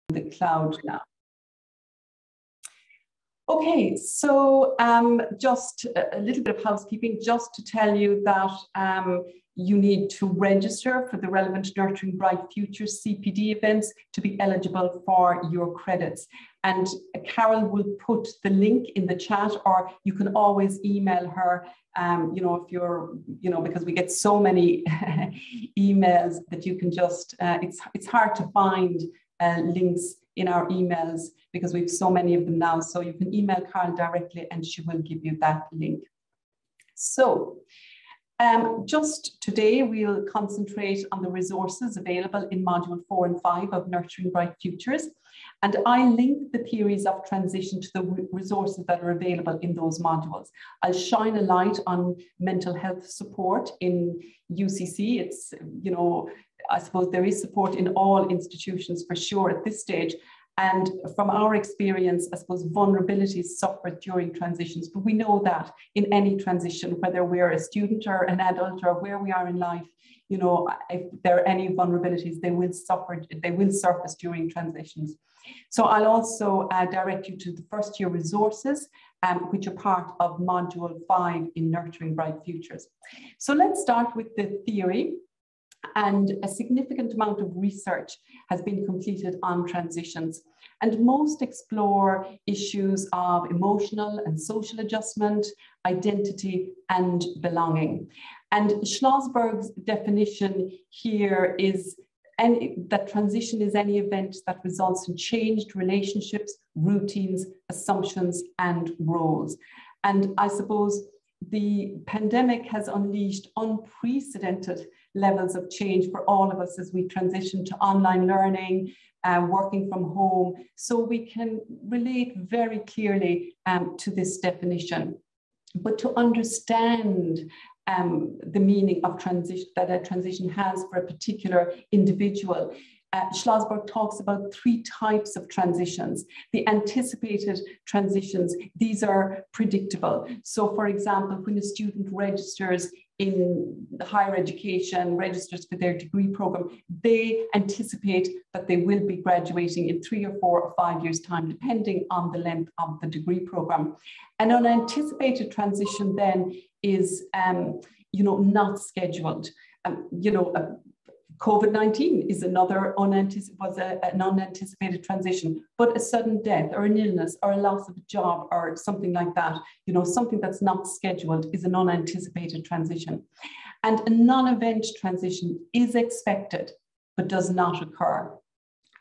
the cloud now. Okay, so just a little bit of housekeeping, just to tell you that you need to register for the relevant Nurturing Bright Futures CPD events to be eligible for your credits. And Carol will put the link in the chat, or you can always email her, you know, if you're, you know, because we get so many emails that you can just, it's hard to find links in our emails because we have so many of them now. So you can email Carol directly and she will give you that link. So just today, we'll concentrate on the resources available in Module 4 and 5 of Nurturing Bright Futures. And I link the theories of transition to the resources that are available in those modules. I'll shine a light on mental health support in UCC. It's, you know, I suppose there is support in all institutions for sure at this stage. And from our experience, I suppose vulnerabilities suffer during transitions, but we know that in any transition, whether we're a student or an adult or where we are in life, you know, if there are any vulnerabilities, they will surface during transitions. So I'll also direct you to the first year resources, which are part of Module 5 in Nurturing Bright Futures. So let's start with the theory. And a significant amount of research has been completed on transitions, and most explore issues of emotional and social adjustment, identity and belonging. And Schlossberg's definition here is that transition is any event that results in changed relationships, routines, assumptions and roles. And I suppose the pandemic has unleashed unprecedented levels of change for all of us as we transition to online learning, working from home. So we can relate very clearly to this definition. But to understand the meaning of transition, that a transition has for a particular individual, Schlossberg talks about 3 types of transitions. The anticipated transitions, these are predictable. So for example, when a student registers in higher education, registers for their degree program, they anticipate that they will be graduating in 3 or 4 or 5 years' time, depending on the length of the degree program. An unanticipated transition then is, you know, not scheduled. You know, COVID-19 is another an unanticipated transition, but a sudden death or an illness or a loss of a job or something like that, you know, something that's not scheduled is an unanticipated transition. And a non-event transition is expected, but does not occur.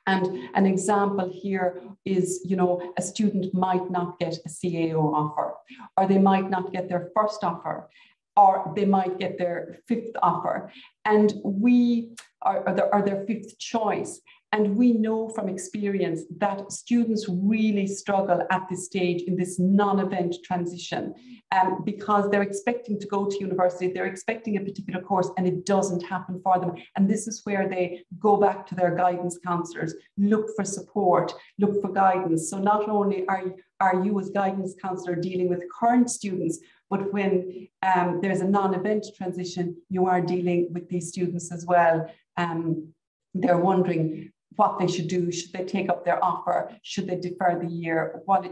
And an example here is, you know, a student might not get a CAO offer, or they might not get their first offer, or they might get their 5th offer, and or their 5th choice. And we know from experience that students really struggle at this stage in this non-event transition because they're expecting to go to university, they're expecting a particular course, and it doesn't happen for them. And this is where they go back to their guidance counselors, look for support, look for guidance. So not only are you as guidance counselor dealing with current students, but when there's a non-event transition, you are dealing with these students as well. They're wondering what they should do. Should they take up their offer? Should they defer the year? What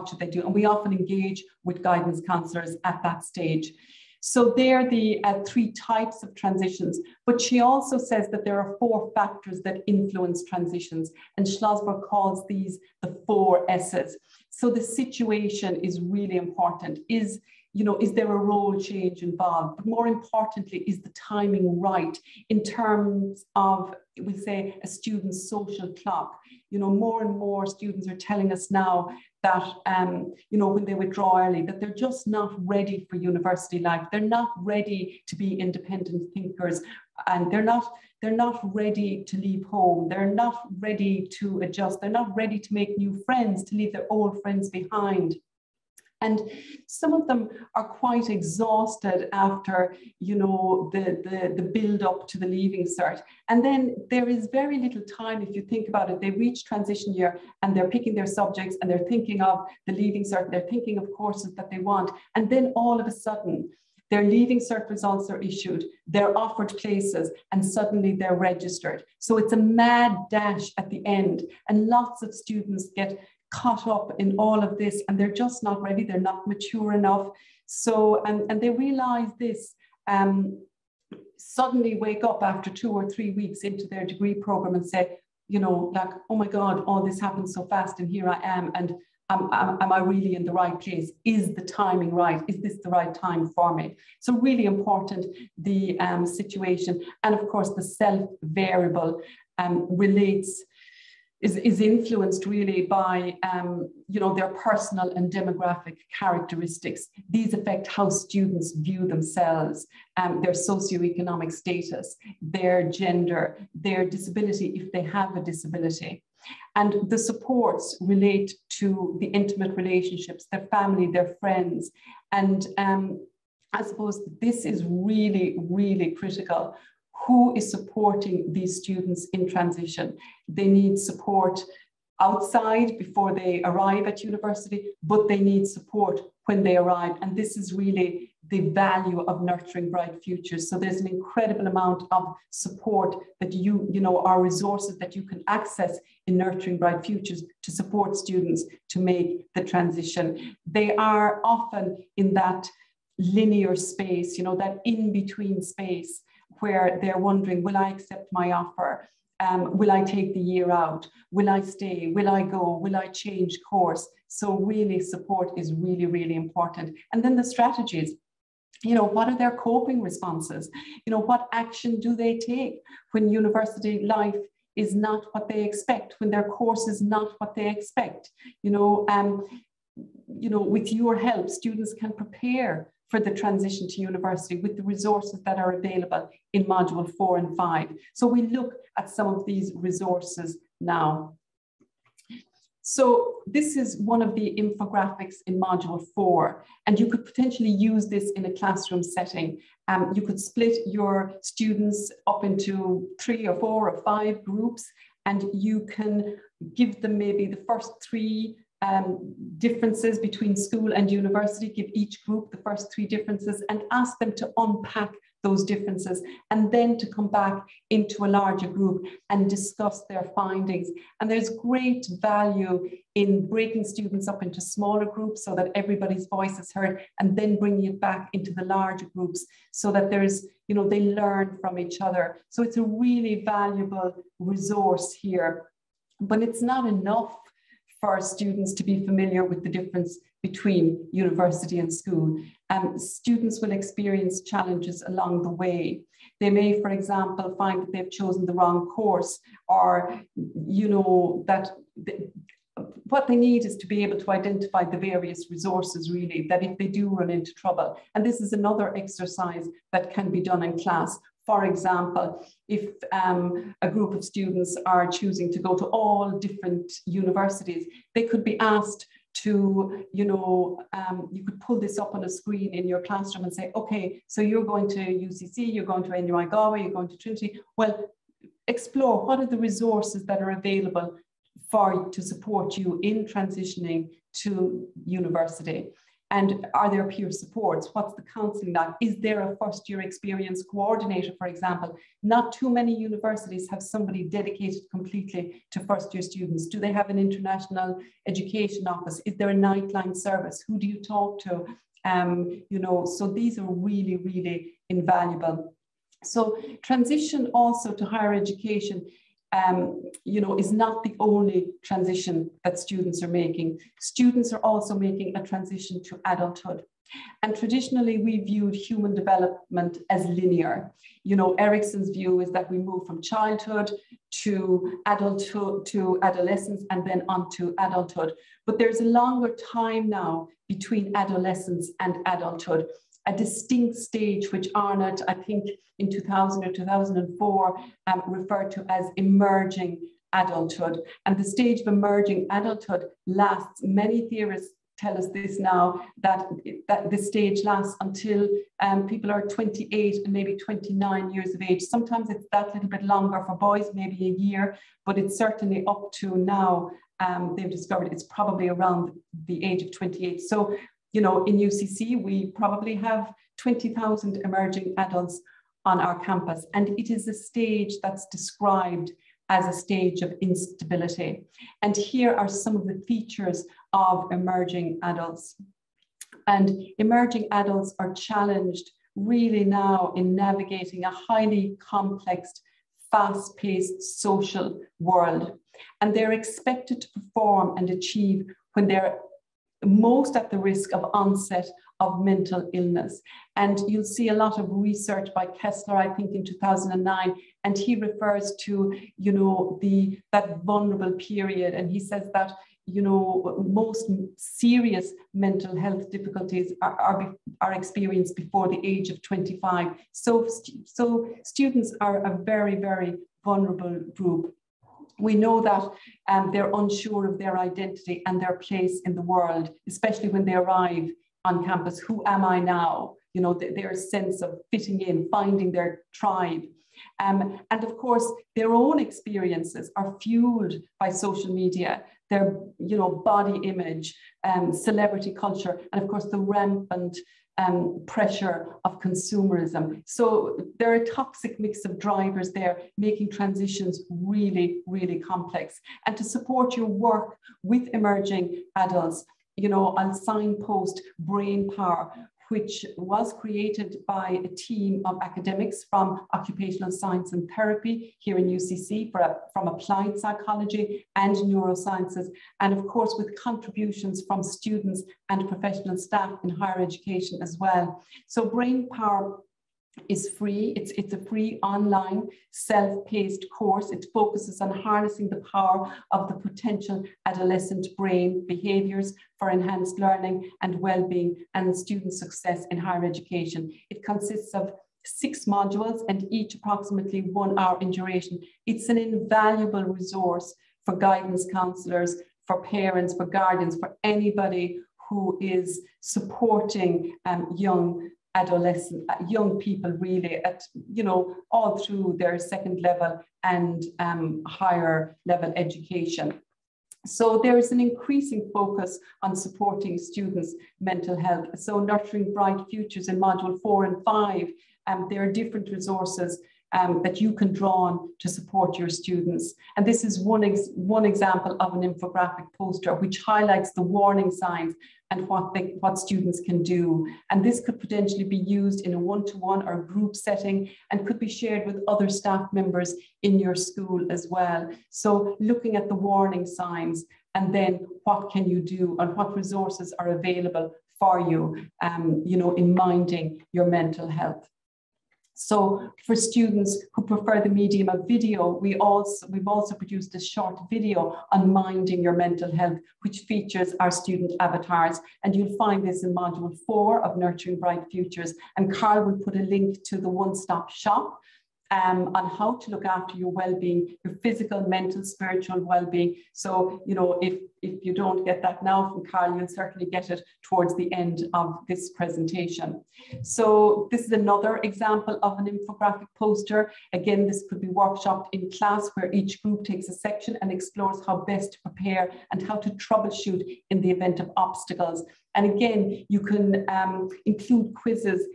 should they do? And we often engage with guidance counselors at that stage. So they're the 3 types of transitions, but she also says that there are 4 factors that influence transitions, and Schlossberg calls these the 4 S's. So the situation is really important. Is there a role change involved? But more importantly, is the timing right in terms of, we say, a student's social clock? You know, more and more students are telling us now that, you know, when they withdraw early, that they're just not ready for university life. They're not ready to be independent thinkers, and they're not ready to leave home. They're not ready to adjust. They're not ready to make new friends, to leave their old friends behind. And some of them are quite exhausted after, you know, the build up to the leaving cert. And then there is very little time, if you think about it. They reach transition year and they're picking their subjects and they're thinking of the leaving cert, they're thinking of courses that they want. And then all of a sudden, Their Leaving Cert results are issued, they're offered places, and suddenly they're registered. So it's a mad dash at the end, and lots of students get caught up in all of this, and they're just not ready, they're not mature enough. So, and they realize this, suddenly wake up after 2 or 3 weeks into their degree program and say, you know, like, oh my God, all this happened so fast, and here I am, and am I really in the right place? Is the timing right? Is this the right time for me? So really important, the situation. And of course, the self-variable is influenced really by, you know, their personal and demographic characteristics. These affect how students view themselves, their socioeconomic status, their gender, their disability, if they have a disability. And the supports relate to the intimate relationships, their family, their friends. And I suppose this is really, really critical. Who is supporting these students in transition? They need support outside before they arrive at university, but they need support when they arrive. And this is really the value of nurturing bright futures. So there's an incredible amount of support that you know, are resources that you can access in nurturing bright futures to support students to make the transition. They are often in that linear space, you know, that in-between space where they're wondering, will I accept my offer? Will I take the year out? Will I stay? Will I go? Will I change course? So really support is really, really important. And then the strategies. You know, what are their coping responses? You know, what action do they take when university life is not what they expect, when their course is not what they expect? You know, with your help, students can prepare for the transition to university with the resources that are available in module 4 and 5. So we look at some of these resources now. So this is one of the infographics in module 4, and you could potentially use this in a classroom setting. You could split your students up into 3 or 4 or 5 groups, and you can give them maybe the first 3 differences between school and university, give each group the first 3 differences and ask them to unpack those differences, and then to come back into a larger group and discuss their findings. And there's great value in breaking students up into smaller groups so that everybody's voice is heard, and then bringing it back into the larger groups so that there's, you know, they learn from each other. So it's a really valuable resource here, but it's not enough for students to be familiar with the difference between university and school. Students will experience challenges along the way. They may, for example, find that they've chosen the wrong course, or, you know, that what they need is to be able to identify the various resources, really, that if they do run into trouble. And this is another exercise that can be done in class. For example, if a group of students are choosing to go to all different universities, they could be asked to, you know, you could pull this up on a screen in your classroom and say, okay, so you're going to UCC, you're going to NUI Galway, you're going to Trinity. Well, explore what are the resources that are available to support you in transitioning to university. And are there peer supports? What's the counselling like? Is there a first year experience coordinator, for example? Not too many universities have somebody dedicated completely to first year students. Do they have an international education office? Is there a nightline service? Who do you talk to? You know, so these are really, really invaluable. So transition also to higher education, you know, is not the only transition that students are making. Students are also making a transition to adulthood. And traditionally, we viewed human development as linear. You know, Erickson's view is that we move from childhood to adulthood, to adolescence, and then on to adulthood. But there's a longer time now between adolescence and adulthood, a distinct stage which Arnott, I think in 2000 or 2004, referred to as emerging adulthood. And the stage of emerging adulthood lasts, many theorists tell us this now, that this stage lasts until people are 28 and maybe 29 years of age. Sometimes it's that little bit longer for boys, maybe a year, but it's certainly up to now, they've discovered it's probably around the age of 28. So you know, in UCC, we probably have 20,000 emerging adults on our campus, and it is a stage that's described as a stage of instability. And here are some of the features of emerging adults. And emerging adults are challenged really now in navigating a highly complex, fast-paced social world. And they're expected to perform and achieve when they're most at the risk of onset of mental illness. And you'll see a lot of research by Kessler, I think in 2009, and he refers to, you know, that vulnerable period. And he says that, you know, most serious mental health difficulties are experienced before the age of 25. So students are a very, very vulnerable group. We know that they're unsure of their identity and their place in the world, especially when they arrive on campus. Who am I now? You know, their sense of fitting in, finding their tribe. And of course, their own experiences are fueled by social media, their, you know, body image, celebrity culture, and of course, the rampant pressure of consumerism. So there are a toxic mix of drivers there, making transitions really, really complex. And to support your work with emerging adults, you know, I'll signpost Brain Power, which was created by a team of academics from occupational science and therapy here in UCC, from applied psychology and neurosciences, and of course with contributions from students and professional staff in higher education as well. So Brain Power is free. It's a free online self-paced course. It focuses on harnessing the power of the potential adolescent brain behaviors for enhanced learning and well-being and student success in higher education. It consists of 6 modules and each approximately 1 hour in duration. It's an invaluable resource for guidance counselors, for parents, for guardians, for anybody who is supporting young people really at, you know, all through their second level and higher level education. So there is an increasing focus on supporting students' mental health. So Nurturing Bright Futures in Module 4 and 5, there are different resources that you can draw on to support your students. And this is one example of an infographic poster which highlights the warning signs and what students can do. And this could potentially be used in a one-to-one or group setting and could be shared with other staff members in your school as well. So looking at the warning signs and then what can you do and what resources are available for you, you know, in minding your mental health. So for students who prefer the medium of video, we've also produced a short video on minding your mental health, which features our student avatars. And you'll find this in Module 4 of Nurturing Bright Futures. And Carl will put a link to the one-stop shop on how to look after your well-being, your physical, mental, spiritual well-being. So, you know, if you don't get that now from Carl, you'll certainly get it towards the end of this presentation. So this is another example of an infographic poster. Again, this could be workshopped in class where each group takes a section and explores how best to prepare and how to troubleshoot in the event of obstacles. And again, you can include quizzes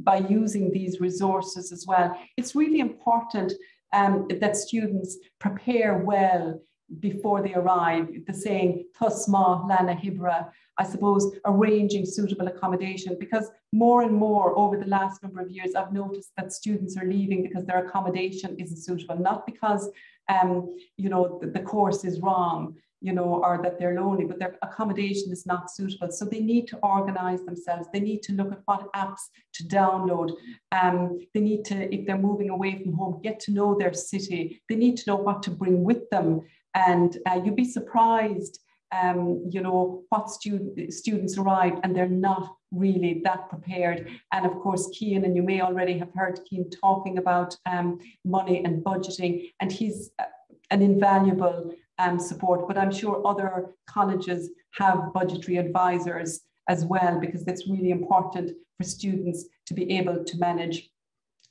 by using these resources as well. It's really important that students prepare well before they arrive. The saying, Thusma Lana Hibra, I suppose, arranging suitable accommodation, because more and more over the last number of years, I've noticed that students are leaving because their accommodation isn't suitable, not because you know, the course is wrong, you know, or that they're lonely, but their accommodation is not suitable. So they need to organize themselves. They need to look at what apps to download. They need to, if they're moving away from home, get to know their city. They need to know what to bring with them. And you'd be surprised, you know, what students arrive and they're not really that prepared. And of course, Cian, and you may already have heard Cian talking about money and budgeting, and he's an invaluable support, but I'm sure other colleges have budgetary advisors as well, because it's really important for students to be able to manage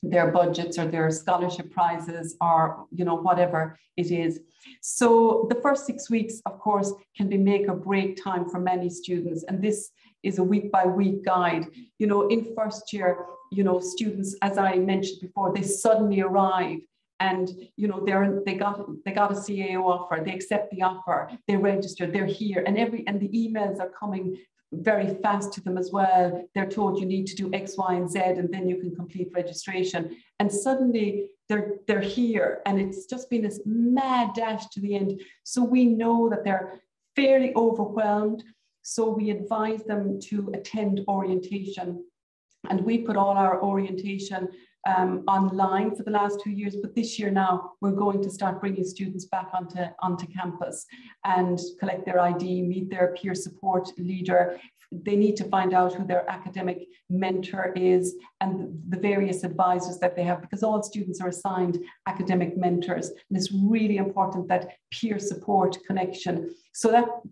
their budgets or their scholarship prizes or, you know, whatever it is. So the first 6 weeks, of course, can be make or break time for many students. And this is a week by week guide. You know, in first year, you know, students, as I mentioned before, they suddenly arrive and, you know, they got a CAO offer, they accept the offer, they register, they're here, and the emails are coming very fast to them as well. They're told you need to do X, Y, and Z, and then you can complete registration. And suddenly they're here, and it's just been this mad dash to the end. So we know that they're fairly overwhelmed. So we advise them to attend orientation, and we put all our orientation online for the last 2 years, but this year now we're going to start bringing students back onto campus and collect their ID, meet their peer support leader. They need to find out who their academic mentor is and the various advisors that they have, because all students are assigned academic mentors. And it's really important, that peer support connection. So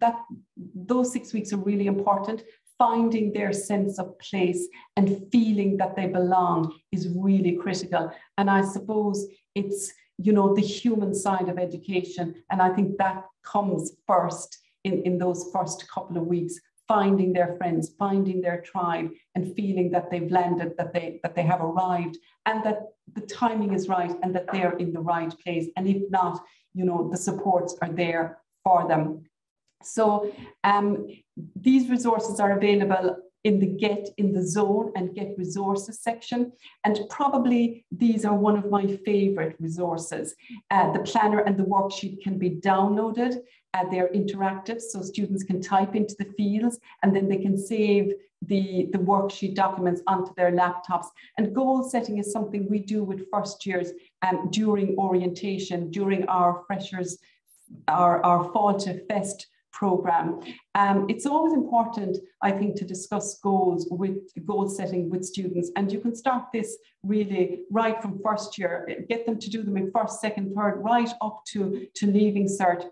those 6 weeks are really important. Finding their sense of place and feeling that they belong is really critical. And I suppose it's, you know, the human side of education. And I think that comes first in those first couple of weeks, finding their friends, finding their tribe, and feeling that they've landed, that they have arrived, and that the timing is right and that they're in the right place. And if not, you know, the supports are there for them. So these resources are available in the Get in the Zone and Get Resources section. And probably these are one of my favorite resources. The planner and the worksheet can be downloaded. They're interactive, so students can type into the fields and then they can save the worksheet documents onto their laptops. And goal setting is something we do with first years during orientation, during our freshers, our Fall to Fest program. It's always important, I think, to discuss goal setting with students, and you can start this really right from first year, get them to do them in first, second, third, right up to leaving cert,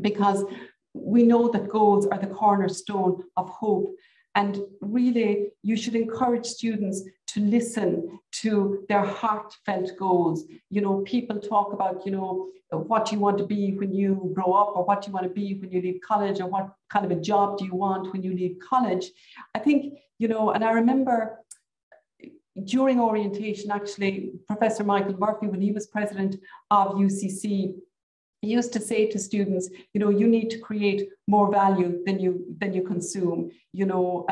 because we know that goals are the cornerstone of hope. And really, you should encourage students to listen to their heartfelt goals. You know, people talk about, you know, what you want to be when you grow up, or what you want to be when you leave college, or what kind of a job do you want when you leave college. I think, you know, and I remember during orientation, actually, Professor Michael Murphy, when he was president of UCC, he used to say to students, you know, you need to create more value than you consume, you know,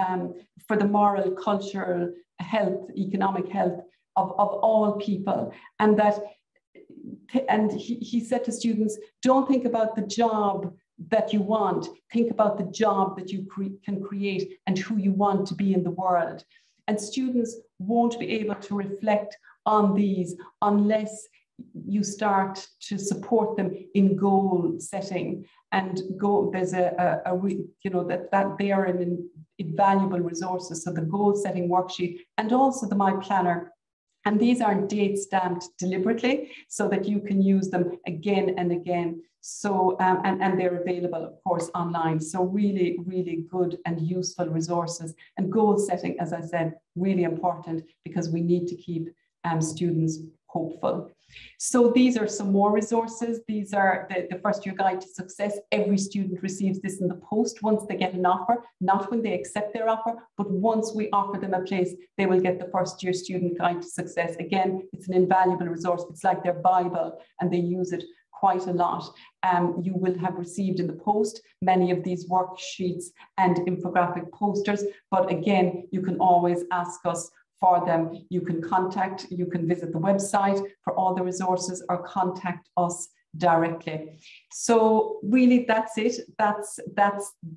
for the moral, cultural health, economic health of all people. And he said to students, don't think about the job that you want, think about the job that you can create and who you want to be in the world. And students won't be able to reflect on these unless you start to support them in goal setting, and there's you know, that they are an invaluable resources. So the goal setting worksheet and also the My Planner, and these are date stamped deliberately so that you can use them again and again. So and they're available, of course, online. So really, really good and useful resources. And goal setting, as I said, really important, because we need to keep students hopeful. So these are some more resources. These are the first year guide to success. Every student receives this in the post once they get an offer, not when they accept their offer, but once we offer them a place, they will get the first year student guide to success. Again, it's an invaluable resource. It's like their Bible, and they use it quite a lot. You will have received in the post many of these worksheets and infographic posters, but again, you can always ask us for them. You can visit the website for all the resources, or contact us directly. So really, that's it. That's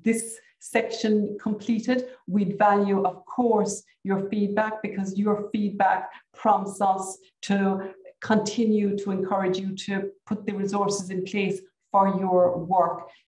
this section completed. We'd value, of course, your feedback, because your feedback prompts us to continue to encourage you to put the resources in place for your work.